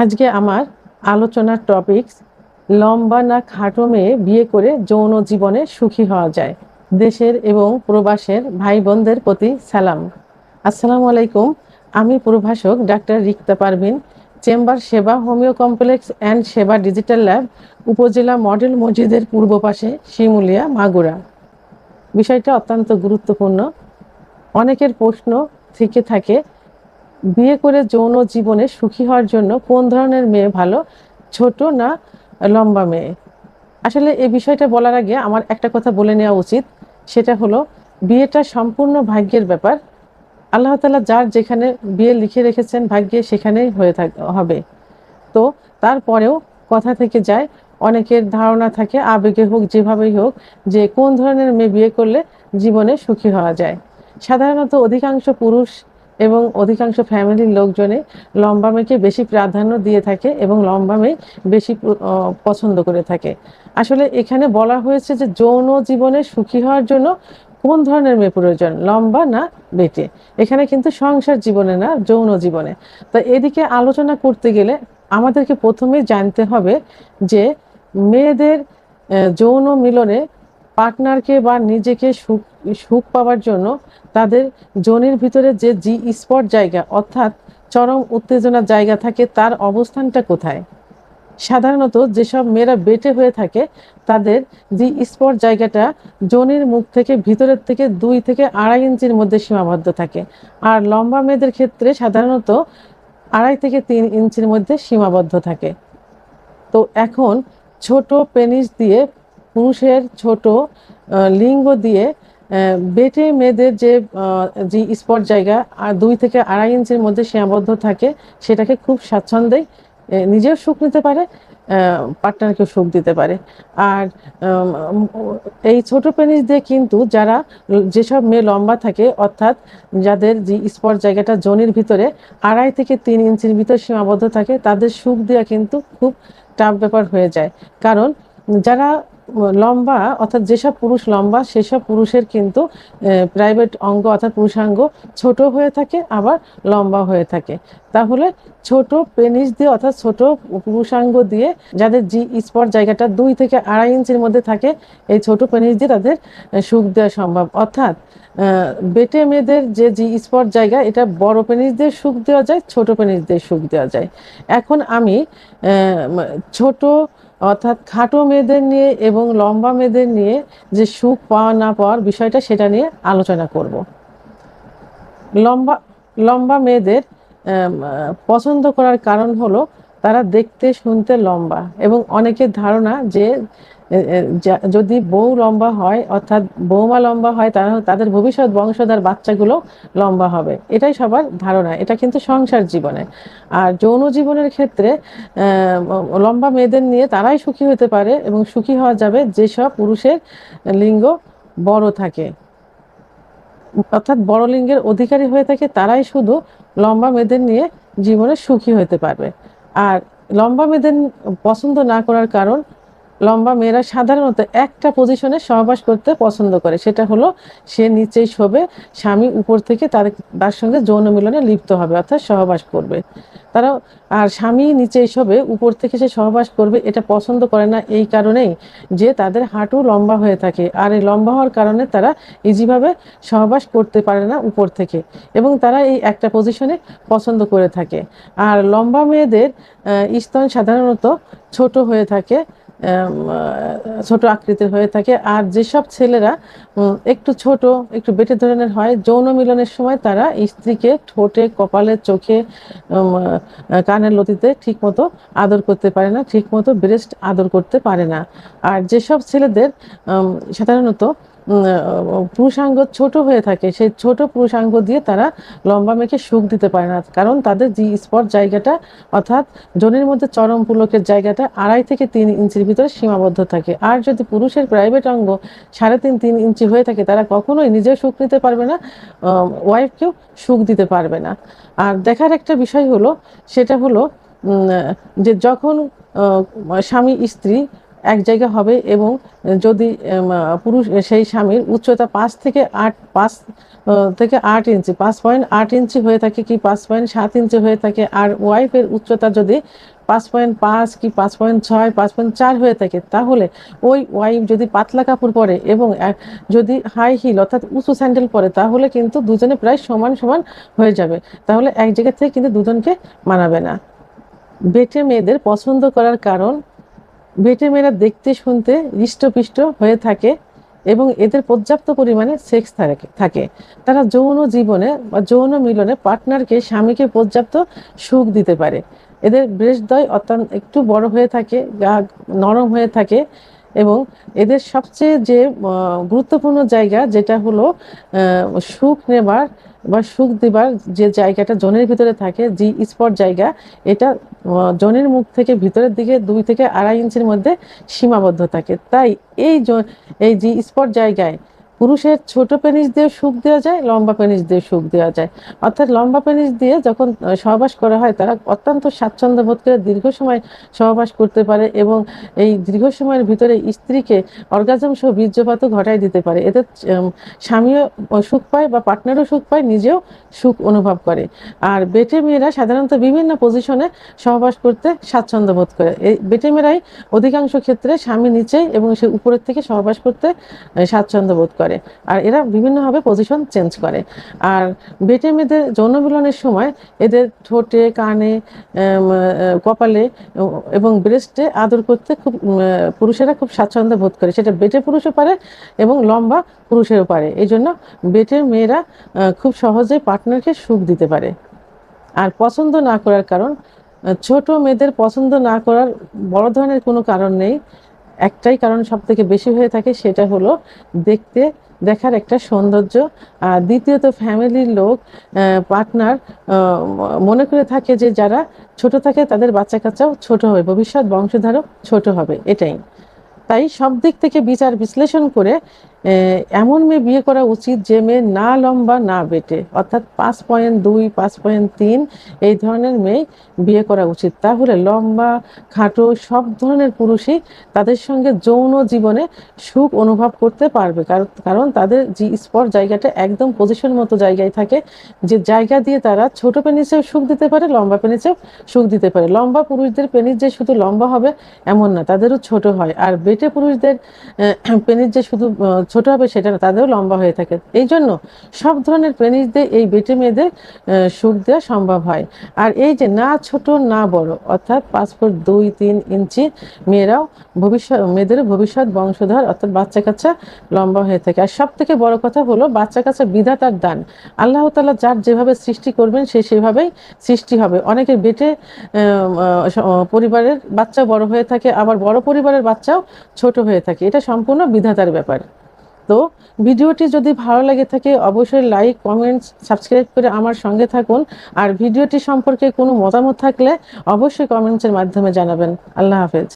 আজকে আমার আলোচনার টপিকস লম্বা না খাটো মেয়ে বিয়ে করে যৌন জীবনে সুখী হওয়া যায়। দেশের এবং প্রবাসের ভাই বোনদের প্রতি সালাম। আসসালামু আলাইকুম। আমি প্রভাষক ডাক্তার রিক্তা পারভিন, চেম্বার সেবা হোমিও কমপ্লেক্স অ্যান্ড সেবা ডিজিটাল ল্যাব, উপজেলা মডেল মসজিদের পূর্ব পাশে, শিমুলিয়া, মাগুরা। বিষয়টা অত্যন্ত গুরুত্বপূর্ণ। অনেকের প্রশ্ন থেকে থাকে, বিয়ে করে যৌন জীবনে সুখী হওয়ার জন্য কোন ধরনের মেয়ে ভালো, ছোট না লম্বা মেয়ে? আসলে এই বিষয়টা বলার আগে আমার একটা কথা বলে নেওয়া উচিত। সেটা হলো, বিয়েটা সম্পূর্ণ ভাগ্যের ব্যাপার। আল্লাহ তাআলা যার যেখানে বিয়ে লিখে রেখেছেন ভাগ্যে, সেখানেই হবে। তো তারপরেও কথা থেকে যায়, অনেকের ধারণা থাকে আবেগে হোক যেভাবেই হোক, যে কোন ধরনের মেয়ে বিয়ে করলে জীবনে সুখী হওয়া যায়। সাধারণত অধিকাংশ পুরুষ এবং অধিকাংশ ফ্যামিলির লোকজনে লম্বা মেয়েকে বেশি প্রাধান্য দিয়ে থাকে এবং লম্বা মেয়ে বেশি পছন্দ করে থাকে। আসলে এখানে বলা হয়েছে যে যৌন জীবনে সুখী হওয়ার জন্য কোন ধরনের মেয়ে প্রয়োজন, লম্বা না বেটে। এখানে কিন্তু সংসার জীবনে না, যৌন জীবনে। তো এদিকে আলোচনা করতে গেলে আমাদেরকে প্রথমেই জানতে হবে যে মেয়েদের যৌন মিলনে পার্টনারকে বা নিজেকে সুখ সুখ পাওয়ার জন্য তাদের যোনির ভিতরে যে জি স্পট জায়গা, অর্থাৎ চরম উত্তেজনার জায়গা থাকে, তার অবস্থানটা কোথায়? সাধারণত যেসব মেয়েরা বেটে হয়ে থাকে তাদের জি স্পট জায়গাটা যোনির মুখ থেকে ভিতরের থেকে 2 থেকে 2.5 ইঞ্চির মধ্যে সীমাবদ্ধ থাকে। আর লম্বা মেয়েদের ক্ষেত্রে সাধারণত 2.5 থেকে 3 ইঞ্চির মধ্যে সীমাবদ্ধ থাকে। তো এখন ছোট পেনিস দিয়ে, পুরুষের ছোট লিঙ্গ দিয়ে বেটে মেয়েদের যে জি স্পট জায়গা আর 2 থেকে 2.5 ইঞ্চির মধ্যে সীমাবদ্ধ থাকে, সেটাকে খুব স্বাচ্ছন্দ্যেই নিজেও সুখ নিতে পারে, পার্টনারকেও সুখ দিতে পারে। আর এই ছোট পেনিস দিয়ে কিন্তু যেসব মেয়ে লম্বা থাকে, অর্থাৎ যাদের জি স্পট জায়গাটা যোনির ভিতরে 2.5 থেকে 3 ইঞ্চির ভিতর সীমাবদ্ধ থাকে, তাদের সুখ দেওয়া কিন্তু খুব টাফ ব্যাপার হয়ে যায়। কারণ যারা লম্বা, অর্থাৎ যেসব পুরুষ লম্বা, সেসব পুরুষের কিন্তু প্রাইভেট অঙ্গ অর্থাৎ পুরুষাঙ্গ ছোট হয়ে থাকে, আবার লম্বা হয়ে থাকে। তাহলে ছোট পেনিস দিয়ে অর্থাৎ ছোট পুরুষাঙ্গ দিয়ে যাদের জি স্পট জায়গাটা 2 থেকে 2.5 ইঞ্চির মধ্যে থাকে, এই ছোট পেনিস দিয়ে তাদের সুখ দেওয়া সম্ভব। অর্থাৎ বেটে মেয়েদের যে জি স্পট জায়গা, এটা বড় পেনিস দিয়ে সুখ দেওয়া যায়, ছোট পেনিস দিয়ে সুখ দেওয়া যায়। এখন আমি ছোট অর্থাৎ খাটো মেয়েদের নিয়ে এবং লম্বা মেয়েদের নিয়ে যে সুখ পাওয়া না পাওয়ার বিষয়টা, সেটা নিয়ে আলোচনা করব। লম্বা লম্বা মেয়েদের পছন্দ করার কারণ হলো তারা দেখতে শুনতে লম্বা, এবং অনেকের ধারণা যে যদি বউ লম্বা হয়, অর্থাৎ বৌমা লম্বা হয়, তাদের ভবিষ্যৎ বংশধর বাচ্চাগুলো লম্বা হবে। এটাই সবার ধারণা। এটা কিন্তু সংসার জীবনে। আর যৌন জীবনের ক্ষেত্রে লম্বা মেয়েদের নিয়ে তারাই সুখী হতে পারে, এবং সুখী হওয়া যাবে যেসব পুরুষের লিঙ্গ বড় থাকে, অর্থাৎ বড় লিঙ্গের অধিকারী হয়ে থাকে, তারাই শুধু লম্বা মেয়েদের নিয়ে জীবনে সুখী হতে পারবে। আর লম্বা মেয়েদের পছন্দ না করার কারণ, লম্বা মেয়েরা সাধারণত একটা পজিশনে সহবাস করতে পছন্দ করে। সেটা হলো, সে নিচেই শোবে, স্বামী উপর থেকে তার সঙ্গে যৌন মিলনে লিপ্ত হবে, অর্থাৎ সহবাস করবে। তারা আর স্বামী নিচেই শোবে, উপর থেকে সে সহবাস করবে, এটা পছন্দ করে না। এই কারণেই যে তাদের হাঁটু লম্বা হয়ে থাকে, আর এই লম্বা হওয়ার কারণে তারা ইজিভাবে সহবাস করতে পারে না উপর থেকে, এবং তারা এই একটা পজিশনে পছন্দ করে থাকে। আর লম্বা মেয়েদের স্তন সাধারণত ছোট হয়ে থাকে, ছোট আকৃতির হয়ে থাকে। আর যেসব ছেলেরা একটু ছোট, একটু বেটে ধরনের হয়, যৌন মিলনের সময় তারা স্ত্রীকে ঠোঁটে, কপালে, চোখে, কানের লতিতে ঠিক মতো আদর করতে পারে না, ঠিক মতো ব্রেস্ট আদর করতে পারে না। আর যেসব ছেলেদের সাধারণত পুরুষাঙ্গ ছোট হয়ে থাকে, সেই ছোট পুরুষাঙ্গ দিয়ে তারা লম্বা মেয়েকে সুখ দিতে পারে না, কারণ তাদের জি স্পট জায়গাটা, অর্থাৎ যোনির মধ্যে চরম পুলকের জায়গাটা 2.5 থেকে 3 ইঞ্চির ভিতরে সীমাবদ্ধ থাকে। আর যদি পুরুষের প্রাইভেট অঙ্গ 3.5-3 ইঞ্চি হয়ে থাকে, তারা কখনোই নিজেও সুখ নিতে পারবে না, ওয়াইফকেও সুখ দিতে পারবে না। আর দেখার একটা বিষয় হলো, সেটা হলো যে যখন স্বামী স্ত্রী এক জায়গা হবে এবং যদি পুরুষ সেই স্বামীর উচ্চতা 5 থেকে 8 ইঞ্চি 5.8 ইঞ্চি হয়ে থাকে কি 5.7 ইঞ্চি হয়ে থাকে, আর ওয়াইফের উচ্চতা যদি 5.5 কি 5.6 5.4 হয়ে থাকে, তাহলে ওই ওয়াইফ যদি পাতলা কাপড় পরে এবং যদি হাই হিল অর্থাৎ উঁচু স্যান্ডেল পরে, তাহলে কিন্তু দুজনে প্রায় সমান সমান হয়ে যাবে। তাহলে এক জায়গা থেকে কিন্তু দুজনকে মানাবে না। বেটে মেয়েদের পছন্দ করার কারণ, বেটে মেয়েরা দেখতে শুনতে হৃষ্টপুষ্ট হয়ে থাকে এবং এদের পর্যাপ্ত পরিমাণে সেক্স থাকে। তারা যৌন জীবনে বা যৌন মিলনে পার্টনারকে, স্বামীকে পর্যাপ্ত সুখ দিতে পারে। এদের ব্রেস্টদ্বয় অত্যন্ত একটু বড় হয়ে থাকে, গা নরম হয়ে থাকে এবং এদের সবচেয়ে যে গুরুত্বপূর্ণ জায়গা যেটা হলো সুখ নেবার বা সুখ দেবার যে জায়গাটা জনের ভিতরে থাকে, জি স্পট জায়গা, এটা জনের মুখ থেকে ভিতরের দিকে 2 থেকে 2.5 ইঞ্চির মধ্যে সীমাবদ্ধ থাকে। তাই এই জি স্পট জায়গায় পুরুষের ছোট পেনিস দিয়ে সুখ দেওয়া যায়, লম্বা পেনিস দিয়ে সুখ দেওয়া যায়। অর্থাৎ লম্বা পেনিস দিয়ে যখন সহবাস করা হয়, তারা অত্যন্ত স্বাচ্ছন্দ্য বোধ করে দীর্ঘ সময় সহবাস করতে পারে এবং এই দীর্ঘ সময়ের ভিতরে স্ত্রীকে অর্গাজম সহ বীর্যপাতও ঘটায় দিতে পারে। এতে স্বামীও সুখ পায় বা পার্টনারও সুখ পায়, নিজেও সুখ অনুভব করে। আর বেটে মেয়েরা সাধারণত বিভিন্ন পজিশনে সহবাস করতে স্বাচ্ছন্দ্য বোধ করে। এই বেটে মেয়েরাই অধিকাংশ ক্ষেত্রে স্বামী নিচে এবং সে উপরের থেকে সহবাস করতে স্বাচ্ছন্দ্য বোধ করে, আর এরা বিভিন্নভাবে পজিশন চেঞ্জ করে। আর বেটে মেয়েদের যৌন মিলনের সময় এদের ঠোঁটে, কানে, কপালে এবং ব্রেস্টে আদর করতে পুরুষেরা খুব স্বাচ্ছন্দ্য বোধ করে। সেটা বেটে পুরুষও পারে এবং লম্বা পুরুষেরও পারে। এই জন্য বেটে মেয়েরা খুব সহজে পার্টনারকে সুখ দিতে পারে। আর পছন্দ না করার কারণ, ছোট মেয়েদের পছন্দ না করার বড় ধরনের কোনো কারণ নেই। একটাই কারণ সব থেকে বেশি হয়ে থাকে, সেটা হলো দেখার একটা সৌন্দর্য। আর দ্বিতীয়ত ফ্যামিলির লোক, পার্টনার মনে করে থাকে যে যারা ছোট থাকে তাদের বাচ্চা কাচ্চাও ছোট হবে, ভবিষ্যৎ বংশধারক ছোট হবে, এটাই। তাই সব দিক থেকে বিচার বিশ্লেষণ করে এমন মেয়ে বিয়ে করা উচিত যে মেয়ে না লম্বা না বেটে, অর্থাৎ 5.2 5.3 এই ধরনের মেয়ে বিয়ে করা উচিত। তাহলে লম্বা খাটো সব ধরনের পুরুষই তাদের সঙ্গে যৌন জীবনে সুখ অনুভব করতে পারবে, কারণ তাদের জি স্পট জায়গাটা একদম পজিশন মতো জায়গায় থাকে, যে জায়গা দিয়ে তারা ছোট পেনিসেও সুখ দিতে পারে, লম্বা পেনিসেও সুখ দিতে পারে। লম্বা পুরুষদের পেনিস যে শুধু লম্বা হবে এমন না, তাদেরও ছোট হয়। আর বেটে পুরুষদের পেনিস যে শুধু ছোট হবে সেটা না, তাদেরও লম্বা হয়ে থাকে। এই জন্য সব ধরনের পেনিস দিয়ে এই বেটে মেয়েদের সুখ দেওয়া সম্ভব হয়। আর এই যে না ছোট না বড়, অর্থাৎ 5 ফুট 2-3 ইঞ্চি মেয়েরাও মেয়েদেরও ভবিষ্যৎ বংশধর অর্থাৎ বাচ্চা কাচ্চা লম্বা হয়ে থাকে। আর সব থেকে বড় কথা হলো বাচ্চা কাচ্চা বিধাতার দান। আল্লাহ তাআলা যার যেভাবে সৃষ্টি করবেন সে সেভাবেই সৃষ্টি হবে। অনেকে বেটে পরিবারের বাচ্চা বড় হয়ে থাকে, আবার বড় পরিবারের বাচ্চাও ছোট হয়ে থাকে। এটা সম্পূর্ণ বিধাতার ব্যাপার। তো ভিডিওটি যদি ভালো লাগে থাকে অবশ্যই লাইক, কমেন্টস, সাবস্ক্রাইব করে আমার সঙ্গে থাকুন। আর ভিডিওটি সম্পর্কে কোনো মতামত থাকলে অবশ্যই কমেন্টসের মাধ্যমে জানাবেন। আল্লাহ হাফেজ।